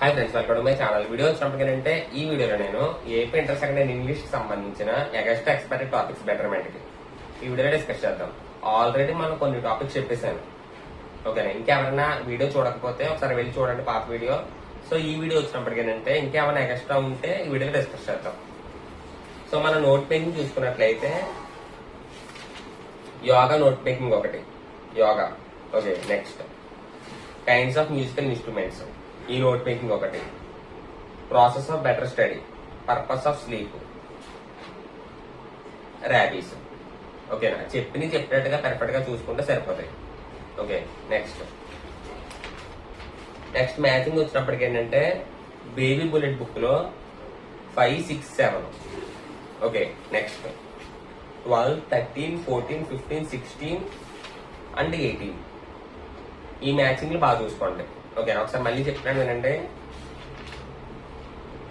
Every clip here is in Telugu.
Hi friends, welcome to my channel. Video వచ్చినప్పటికంటే ఈ వీడియోలో నేను ఏపీ ఇంటర్ సెకండ్ ఇంగ్లీష్ కి సంబంధించిన ఎగస్ట్ ఎక్స్పెక్టెడ్ టాపిక్స్ బెటర్మెంట్ కి ఈ వీడియోలో డిస్కస్ చేద్దాం. ఆల్రెడీ మనం కొన్ని టాపిక్స్ చెప్పేశాను. ఓకేనా, ఇంకెవరైనా వీడియో చూడకపోతే ఒకసారి వెళ్ళి చూడండి పాత వీడియో. సో ఈ వీడియో వచ్చినప్పటికేనంటే ఇంకేమైనా ఎక్స్ట్రా ఉంటే ఈ వీడియోలో డిస్కస్ చేద్దాం. సో మన నోట్ మేకింగ్ చూసుకున్నట్లయితే యోగా నోట్ మేకింగ్ ఒకటి, yoga. Okay, next kinds of musical instruments, ఈ నోట్ మేకింగ్ ఒకటి. Process of better study, purpose of sleep, rabies. ఓకేనా, చెప్పినట్టుగా పర్ఫెక్ట్ గా చూసుకుంటే సరిపోతాయి. ఓకే, నెక్స్ట్ మ్యాచింగ్ వచ్చినప్పటికి ఏంటంటే బేబీ బుల్లెట్ బుక్ లో 5, 6, 7. Okay, next 12, 13, 14, 15, 16 and 18. ఈ మ్యాచింగ్ బాగా చూసుకోండి. ఓకే, ఒకసారి మళ్ళీ చెప్తున్నాను వినండి.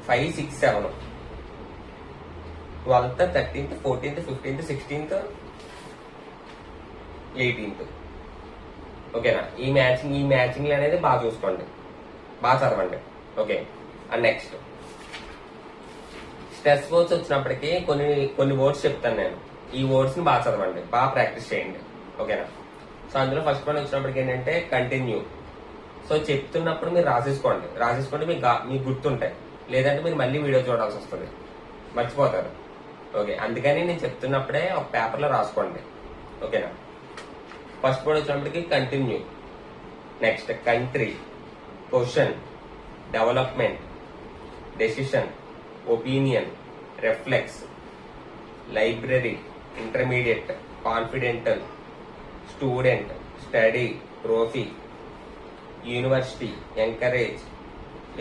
5, 6, 7, 12th, 13th, 14th, 15th, 16th, 18th. ఓకేనా, ఈ మ్యాచింగ్ అనేది బాగా చూసుకోండి, బాగా చదవండి. Okay, and next stress words వచ్చినప్పటికీ కొన్ని వర్డ్స్ చెప్తాను నేను. ఈ వర్డ్స్ ని బాగా చదవండి, బాగా ప్రాక్టీస్ చేయండి. ఓకేనా, సో అందులో ఫస్ట్ వన్ వచ్చినప్పటికి ఏంటంటే కంటిన్యూ. సో చెప్తున్నప్పుడు మీరు రాసేసుకోండి మీకు గుర్తుంటాయి. లేదంటే మీరు మళ్ళీ వీడియో చూడాల్సి వస్తుంది, మర్చిపోతారు. ఓకే, అందుకని నేను చెప్తున్నప్పుడే ఒక పేపర్ లో రాసుకోండి. ఓకేనా, ఫస్ట్ వర్డ్ వచ్చినప్పటికి continue. Next country, question, development, decision, opinion, reflex, library, intermediate, confidential, student, study, trophy, university, encourage,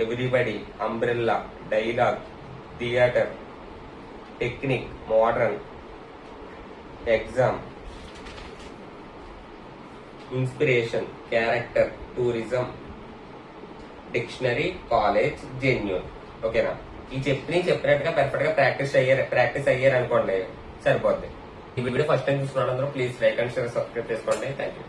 everybody, umbrella, dialogue, theatre, technique, modern, exam, inspiration, character, tourism, dictionary, college, genuine. ఓకేనా, ఈ చెప్పినట్టుగా పర్ఫెక్ట్ గా ప్రాక్టీస్ అయ్యారు అనుకోండి, సరిపోద్ది. ఈ వీడియో ఫస్ట్ టైం చూసుకున్న please like and share, subscribe చేసుకోండి. Thank you.